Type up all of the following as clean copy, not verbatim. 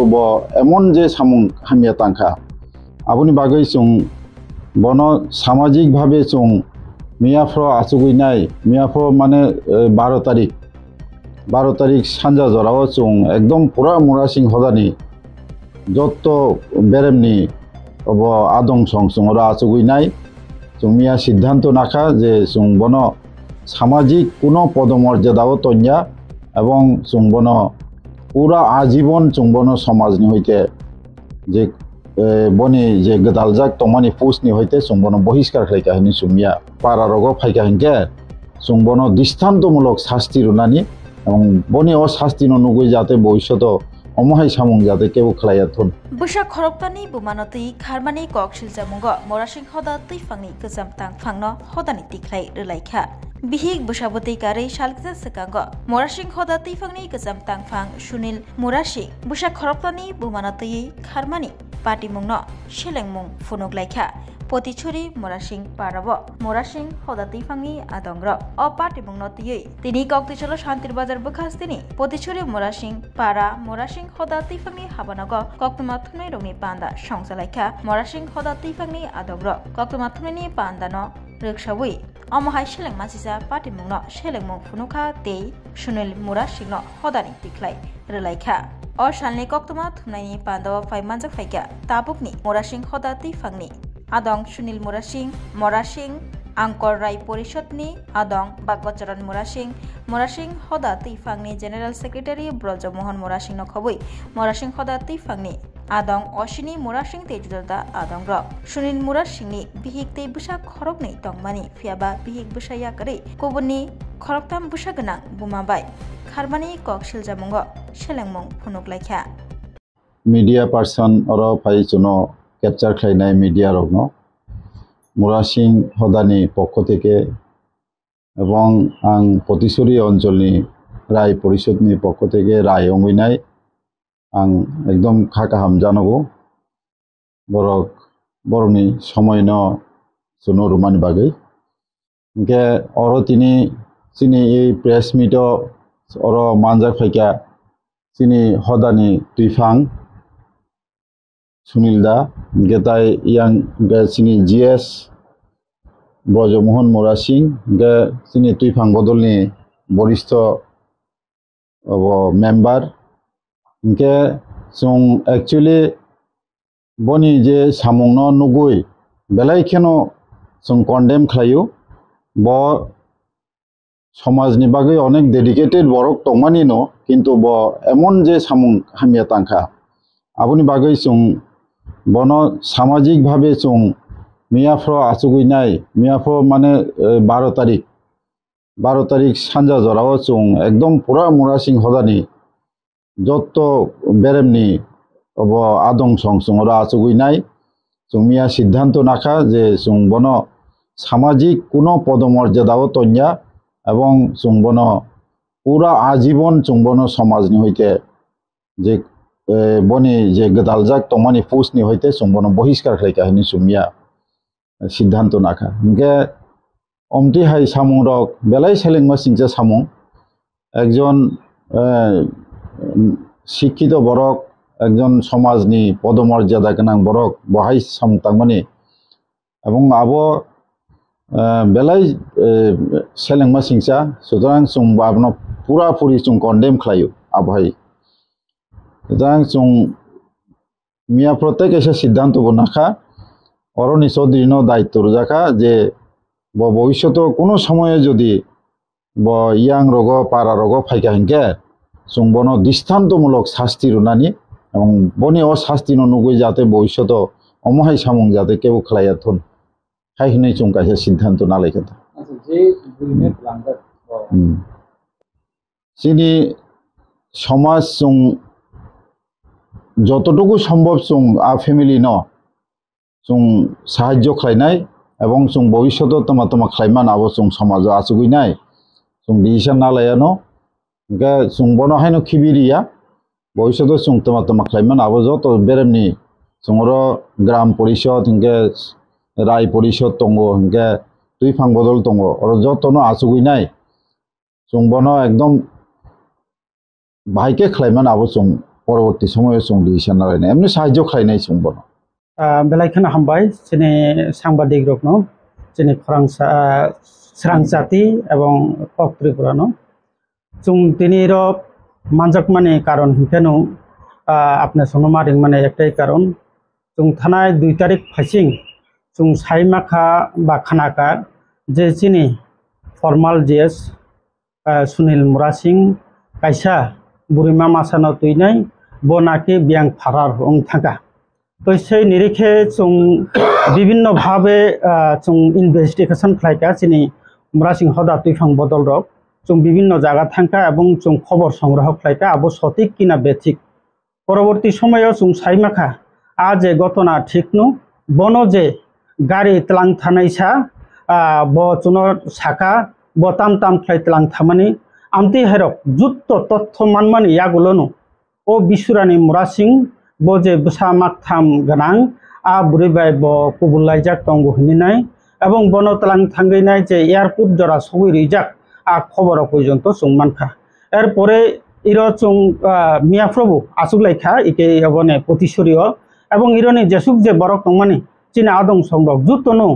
ब एमन जे सामुं हामिया तांखा आबुनि बागै जों बनो सामाजिक भावे जों मियाफ्राव आसुगैनाय मियाफ्राव माने 12 तारिख सानजा जराव जों एकदम पुरा मुरासिं हदानि जत्त बेरेमनि अब आदं सं संरा आसुगैनाय जों मिया सिद्धांत नाखा जे जों बनो सामाजिक कोनो पदमर्यादाओ तन्या एवं जों बनो पूरा आजीवन जों बनो समाजनि हइते जे बनि जे गदालजाक तमानि पोस्टनि हइते जों बनो बहिष्कार खालायखाहिनि सुमिया पारा रग फायखाहिनके जों बनो दृष्टान्तमूलक शास्ति रुनानि एवं बनि अ शास्ति नुगै जाते भविष्यत अमहाय सामुं जाते केबो खालायाथन बुसा खरकतानि बुमानति खारमानि ककसिल जामुंग मरासिं हदा तैफांनि गोजाम तांफांनो हदानि तिख्लाय रलायखा बिहिक बुसाबती गारै सालकिजा सकांग मरासिं हदा तैफांनि गोजाम तांफां सुनिल मुरासिं बुसा खरकतानि बुमानति खारमानि पाटिमुंनो शेलेंमुं फुनुगलायखा पतिछुरी मरासिं पाराब मरासिं हदा तैफांनि आदंग्र अ पाटिमुंनो तियै तिनि कक्तिचलो शान्तिर बाजार बखास्तिनि पतिछुरी मरासिं पारा मरासिं हदा तैफांनि हाबानग कक्तमा थुनै रंनि पान्दा संसालायखा मरासिं हदा तैफांनि आदंग्र कक्तमा थुनैनि पान्दानो रक्सावै अमहाय शेलें मासिसा पाटिमुंनो शेलेंमुं फुनुखा तै सुनिल मुरासिंनो हदानि तिख्लाय रलायखा अ सालनि कक्तमा थुनैनि पान्दाव फाइमानजाक फाइका ताबुकनि मरासिं हदा तैफांनि आदं सुनिल मुरासिं मरासिं आंकर राय परिषदनि आदं बागबचरण मुरासिं मरासिं हदा तैफांनि जेनेरेल सेक्रेटारि ब्रजमोहन मुरासिं नखबै मरासिं हदा तैफांनि आदं अशिनी मुरासिं तेजुदा आदंग्र सुनिल मुरासिंनि बिहिक तै बुसा खरगनै तंमानि फियाबा बिहिक बुसाया करै गुबुननि खरगताम बुसा गोनां बुमाबाय खारमानि ककसिल जामुंग शेलेंमुं फुनुगलायखा मीडिया पार्सन और फाइजुनो कैप्चार खालायनाय मीडिया रगनो मुरासिं हदानि पक्ष थेके एवं आं पतिछुरी अंचलनि राय परिषदनि पक्ष थेके राय अंगैनाय आं एकदम खाका हामजानांगौ बर'नि समयनो सुनो रुमानि बागै इनके और तिनि सिनि प्रेस मीटो और मानजाक फाइका सिनि हदानि तैफां सुनील दा गेताय yang sini GS ब्रजमोहन मुरासिं गे sini तैफां बदलनि बरिष्ठ मेम्बार इनके जों एक्चुअली बनि जे सामुंनो नुगै बेलायखेनो जों कन्डेम खालायो ब समाजनि बागै अनेक डेडिकेटेड बरक तंमानि न किन्तु ब एमन जे सामुं हामिया तांखा आबुनि बागै जों बनो सामाजिक भावे जों मियाफ्राव आसुगैनाय मियाफ्राव माने 12 तारिख सानजा जराव जों एकदम पुरा मुरासिं हदानि जत्त बेरेमनि अब आदं सं संरा आसुगैनाय जों मिया सिद्धांत नाखा जे जों बनो सामाजिक कोनो पदमर्यादाओ तन्या एवं जों बनो पूरा आजीवन जों बनो समाजनि हइते जे बनि जे गदालजाक तमानि पोस्टनि हइते जों बनो बहिष्कार खालायखाहिनि सुमिया सिद्धांत नाखा इनके अमति हाय सामुं रक बेलाय सेलेंमा सिंचा सामुं एकजन शिक्षित बरक एकजन समाजनि पदमर्यादा गोनां बरक बहाय सामुं तांमानि एवं आबो बेलाय सेलेंमा सिंचा सुतरां जों आबनो पूरा पूरी जों कन्डेम खालायो आबहाय सुतरां जों मिया प्रत्येक ऐसा सिद्धांत बनाखा और निसदिनो दायित्व रजाखा जे भविष्यत कोनो समय जदि यां रग पारा रग फायखाहिनके जों बनो दृष्टान्तमूलक शास्ति रुनानि एवं बनि अ शास्ति नुगै जाते भविष्यत अमहाय सामुं जाते केबो खालायाथन हायहनै जों कायसा सिद्धांत नालायखा जोंनि समाज जों যতটুকু সম্ভব जों फेमिली न जों साहाय्य खालायनाय एवं जों भविष्यत तमा खालायमान आबो जों समाज आसुगैनाय जों डिसिसन नालायानो इनके जों बनो हायनो खिबिरिया भविष्यत जों तमा खालायमान आबो जत बेरेमनि जों ग्राम परिषद इनके राय परिषद दङ इनके तैफां बदल दङ और जतनो आसुगैनाय जों बनो एकदम बाहायके खालायमान आबो जों পরবর্তী সময়ে जों डिसिसन लानाय एमनि साहाय्य खालायनाय जों बनो बेलायखौनो हामबाय जोंनि साংবাদিক रकनो जोंनि स्रां जाति एवं कक त्रिपुरानो जों दिनै मानजक माने कारण हिंखेनो आपने सोनो मारिं माने एकटाई कारण जों थानाय 2 तारिख फाइसिं जों साइमाखा बा खानाका जे चिनी फर्माल जीएस सुनील मुरासिं कायसा बुरिमा मासानो तुइनाय बनाके बियांग फारार ओं थांगा तो সেই নিরিখে जों বিভিন্ন ভাবে जों ইনভেস্টিগেশন খাইকা চিনি মুরাসিং হদা তুইফাং বদল রক जों বিভিন্ন জায়গা থাকা এবং जों খবর সংগ্রহ খাইকা আবো সঠিক কিনা বেঠিক পরবর্তী সময়ে जों সাইমাখা আজ ঘটনা ঠিক নো বনো যে গাড়ি তলাং থানাইসা ব চুনর সাকা ব তাম তাম খাই তলাং থামানি আমতি হেরক যুক্ত তথ্য মানমানি ইয়াগুলোনো ও বিশুরানি মুরাসিং বজে বসা মাকথাম গানাং আ বুড়িবাই ব কুবুলাইজাক টঙ্গ হিনিনাই এবং বনতলাং থাঙ্গিনাই যে এয়ারপোর্ট জরা সবই রিজাক আ খবর পর্যন্ত जों মানখা এরপরে ইরো जों মিয়াপ্রভু আসুগলাইখা ইকে বনে প্রতিশরীয় এবং ইরনি যেসুক যে বরক টংমানি চিনা আদং সংরক যুতনো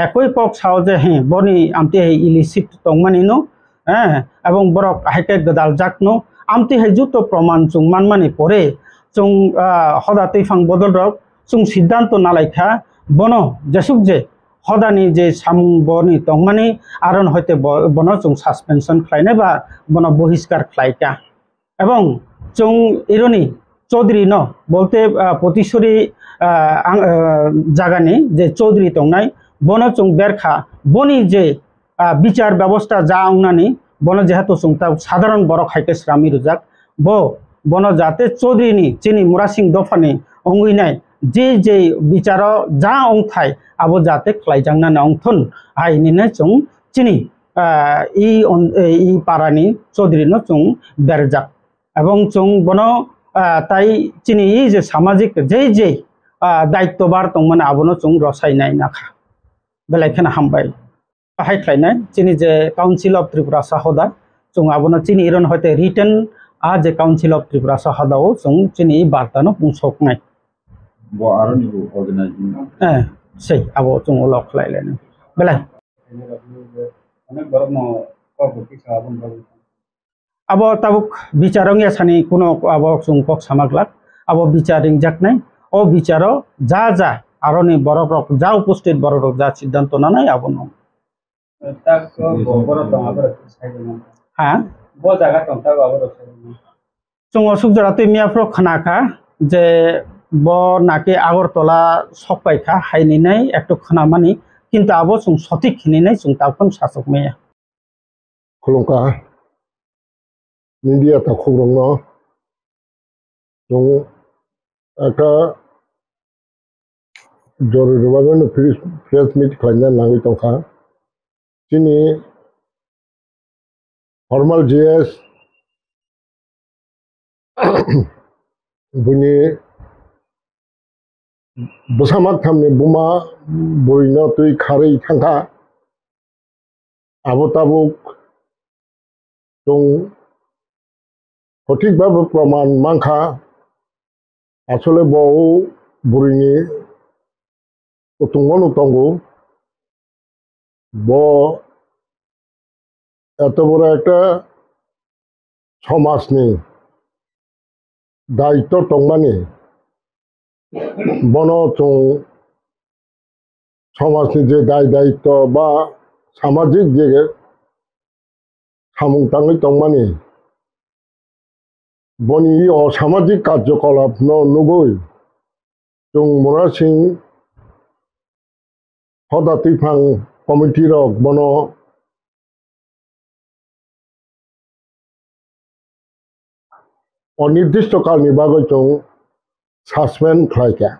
একই কক সাও যে হে বনি আমতি হে ইলিসিট টংমানি নো হ্যাঁ এবং বরক হাইকে গদাল জাকনো আমতি হে যুত প্রমাণ जों মানমানি পরে जों हदा तैफां बदल रक जों सिद्धांत नालायखा बनो जेसुक जे हदानि जे सामुं बनि तंमानि आरन हयते बनो जों सस्पेंशन खालायनाय बा बनो बहिष्कार खालायका एवं जों इरनि चौधरी न बोलते प्रतिशरी जागानि जे चौधरी तंनाय बनो जों बेरखा बनि जे বিচার ব্যবস্থা যা আংনানি বন যেহেতু जों সাধারণ বড় খাইতে শ্রামি রুজাক বন যাতে চৌধুরীনি চিনি মুরাসিং দফানি অঙ্গিনাই যে বিচার যা অংথাই আবো যাতে খ্লাইজাংনানি অংথন আইনিনে जों চিনি ই পারানি চৌধুরীনো जों বেরজাক এবং जों বন তাই চিনি ই যে সামাজিক যে দায়িত্ববার তংমানে আবনো जों রসাইনাই নাখা বেলাইখানে হামবাই बाहाय खालायनाय चिनी जे काउंसिल अफ त्रिपुरा साहदा जों आबनो चिनी इरन हयते रिटन आज काउंसिल अफ त्रिपुरा साहदाओ जों चिनी बार्तानो बुंसकनाय बो आरनि अर्गानाइजिं सै आबो जों लक खालायलायनो बेलाय अनेक बरनो कबुकी साबन बाबु आबो ताबुक बिचारं यासानि कुनो आबो जों कक सामागलाक आबो बिचारिं जाकनाय ओ बिचारो जा आरनि बरक जा उपस्थित बरक जा सिद्धांत नानाय आबो न tak boro tong abro saidon हा bo jaga tong ta abro saidon जों असुकजराते मियाफ्रो खानाखा जे ब नाके আগরতলা सकपाइखा हाइनिनाय एकटो खानामानि किन्तु आबो जों सঠিক हिनिनाय जों ताफन शासक मेया खुलुमखा मीडिया ता खबरनो जों একটা জরুরিভাবে প্রেস মিট খালামनो नांगौ दंखा चिनी फर्माल जीएस बुनि बसामाक थामनि बुमा बयनो तुई खारै थांखा आबो ताबुक जों सঠিকভাবে প্রমাণ মাংখা আসলে বউ বুড়িনি তুঙ্গন তঙ্গু এত বড় একটা সমাজ নেই দায়িত্ব টংমানি বন সমাজনি যে দায়িত্ব বা সামাজিক যে সামুং টাঙি টংমানি বনি অসামাজিক কার্যকলাপ নগৈ जों मुरासिं हदा तैफां कमिटि रक बनो अनिर्दिष्ट कालनि बागै जों सासपेन्ड खालायखा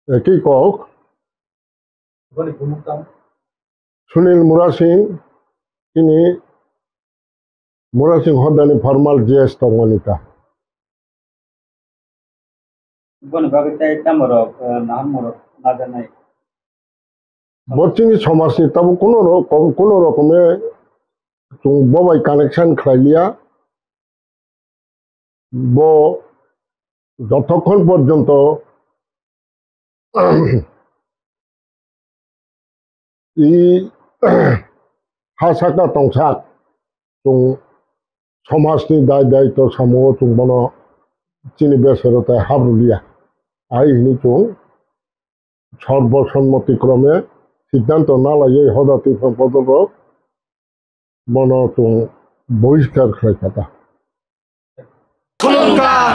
একই কক सुनील मुरासिं তিনি मुरासिं हदानि फर्माल जीएस दंमोनिका bon bagai tai tamoro nahan moro najanai বচ্চিনি সমাজনি তাবো কোনো রকমে जों बबाय कानेक्शन खालायलिया ब যতক্ষণ পর্যন্ত ই हासाका तंसाक जों समाजनि दाय दायित्व सामो जों बनो चिनि बेसरते हाब्रुलिया आइनि जों सर्वसम्मतिक्रमे सिद्धांत ना लायै हदाति सम्पदर बनो जों बहिष्कार खालायखाता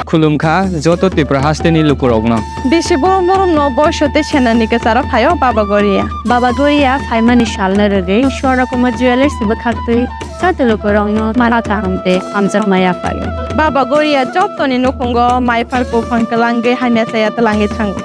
खुलुमखा जत त्रिपुरा हास्टेनि लुकुरगनो बेसे बरम बरम न बयसते सेनानि केसारा फायो बाबा गोरिया फाइमानि शालना रगे शोरा कुमार ज्वेलर्स बखाते साते लुकुरगनो माराता हमते आमजर माया फायो बाबा गोरिया जतनि नुकुंगो माइफार को फंकलांगे हाने साया तलाहे थांगो